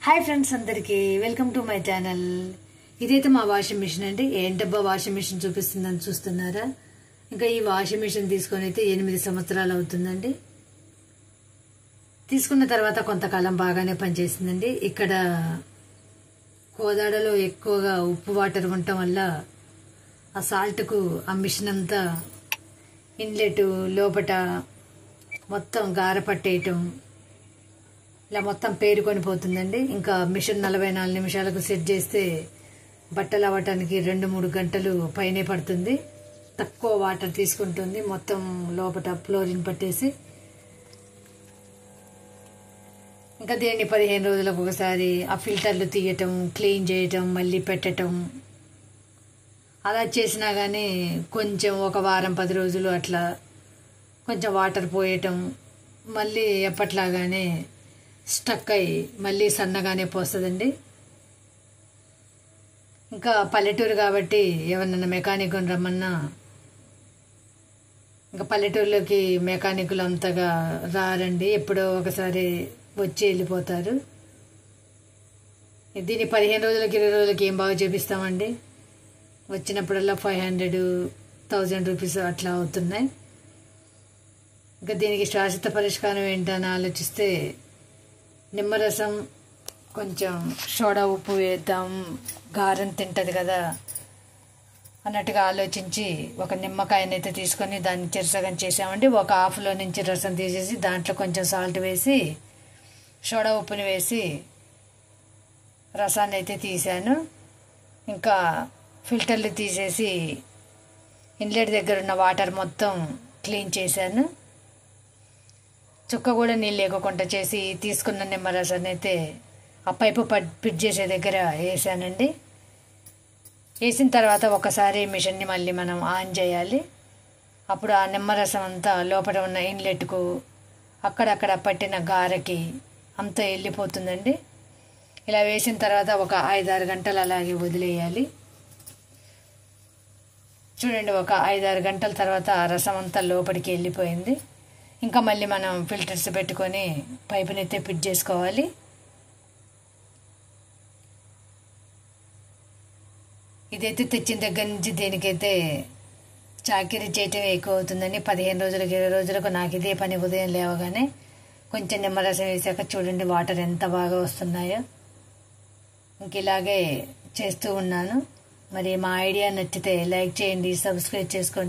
Hi friends, అందరికి welcome to my channel. ఇదైతే మా వాషింగ్ మిషన్ అండి. ఏంటబ్బా వాషింగ్ మిషన్ చూపిస్తుందని చూస్తున్నారా? ఇంకా ఈ వాషింగ్ మిషన్ తీసుకొని అయితే 8 సంవత్సరాలు అవుతుందండి. తీసుకున్న తర్వాత కొంతకాలం బాగానే పనిచేసిందండి. ఇక్కడ కోదాడలో ఎక్కువగా ఉప్పు వాటర్ ఉండటం వల్ల ఆ సాల్ట్కు ఆ మిషన్ అంతా ఇన్లెట్ లోపట మొత్తం గార పట్టేయటం ఇలా మొత్తం పేరుకొని పోతుందండి. ఇంకా మిషన్ 44 నిమిషాలకు సెట్ చేస్తే బట్టలు అవ్వటానికి 2-3 గంటలు పైనే పడుతుంది. తక్కువ వాటర్ తీసుకుంటుంది. మొత్తం లోపల ఫ్లోరిన్ పట్టేసి ఇంకా దీన్ని 15 రోజులకు ఒకసారి ఆ ఫిల్టర్లు తీయటం, క్లీన్ చేయటం, మళ్ళీ పెట్టడం అలా చేసినా కానీ కొంచెం ఒక వారం 10 రోజులు అట్లా కొంచెం వాటర్ పోయటం, మళ్ళీ ఎప్పట్లాగానే స్టక్ అయ్యి మళ్ళీ సన్నగానే పోస్తుందండి. ఇంకా పల్లెటూరు కాబట్టి ఎవరన్నా మెకానిక్ రమ్మన్నా ఇంకా పల్లెటూరులోకి మెకానికులు అంతగా రారండి. ఎప్పుడో ఒకసారి వచ్చి వెళ్ళిపోతారు. దీన్ని 15 రోజులకి 20 రోజులకి ఏం బాగా చేపిస్తామండి. వచ్చినప్పుడల్లా 500-1000 రూపీస్ అట్లా అవుతున్నాయి. ఇంకా దీనికి శాశ్వత పరిష్కారం ఏంటని ఆలోచిస్తే నిమ్మరసం, కొంచెం సోడా ఉప్పు వేద్దాం, గారం తింటుంది కదా అన్నట్టుగా ఆలోచించి ఒక నిమ్మకాయనైతే తీసుకొని దాన్ని చెరసగం చేసామండి. ఒక హాఫ్లో నుంచి రసం తీసేసి దాంట్లో కొంచెం సాల్ట్ వేసి సోడా ఉప్పుని వేసి రసాన్ని అయితే తీసాను. ఇంకా ఫిల్టర్లు తీసేసి ఇన్లెట్ దగ్గర ఉన్న వాటర్ మొత్తం క్లీన్ చేశాను. చుక్క కూడా నీళ్ళు లేకుండా చేసి తీసుకున్న నిమ్మరసాన్ని అయితే ఆ పైపు ఫిట్ చేసే దగ్గర వేసానండి. వేసిన తర్వాత ఒకసారి మిషన్ని మళ్ళీ మనం ఆన్ చేయాలి. అప్పుడు ఆ నిమ్మరసం అంతా లోపల ఉన్న ఇన్లెట్కు అక్కడక్కడ పట్టిన గారకి అంతా వెళ్ళిపోతుందండి. ఇలా వేసిన తర్వాత ఒక 5-6 గంటలు అలాగే వదిలేయాలి. చూడండి, ఒక 5-6 గంటల తర్వాత ఆ రసం అంతా లోపలికి వెళ్ళిపోయింది. ఇంకా మళ్ళీ మనం ఫిల్టర్స్ పెట్టుకొని పైపునైతే ఫిట్ చేసుకోవాలి. ఇదైతే తెచ్చిన దగ్గర నుంచి దేనికైతే చాకిరీ చేయటం ఎక్కువ అవుతుందని 15 రోజులకు 20 రోజులకు నాకు ఇదే పని. ఉదయం లేవగానే కొంచెం నిమ్మరసం వేసాక చూడండి వాటర్ ఎంత బాగా వస్తున్నాయో. ఇంక ఇలాగే చేస్తూ ఉన్నాను. మరి మా ఐడియా నచ్చితే లైక్ చేయండి, సబ్స్క్రైబ్ చేసుకోండి.